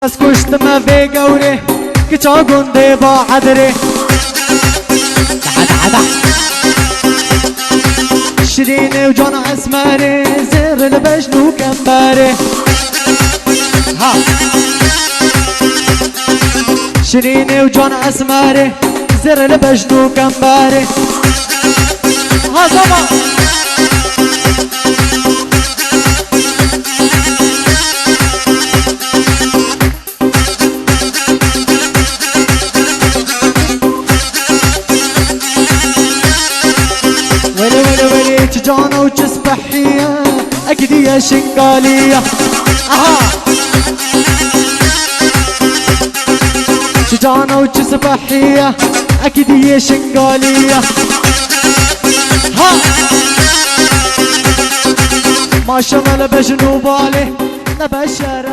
كشت ما في قوري كتاقون ديبا عذري شريني وجون عسماني زر البجنو كمباري ها شريني وجون عسماني زر البجنو كمباري ها زمان جانا وجسبحية أكيد يا شنقالية أها جانا وجسبحية أكيد يا شنقالية ها ما شمل بجنوب عليه نبشر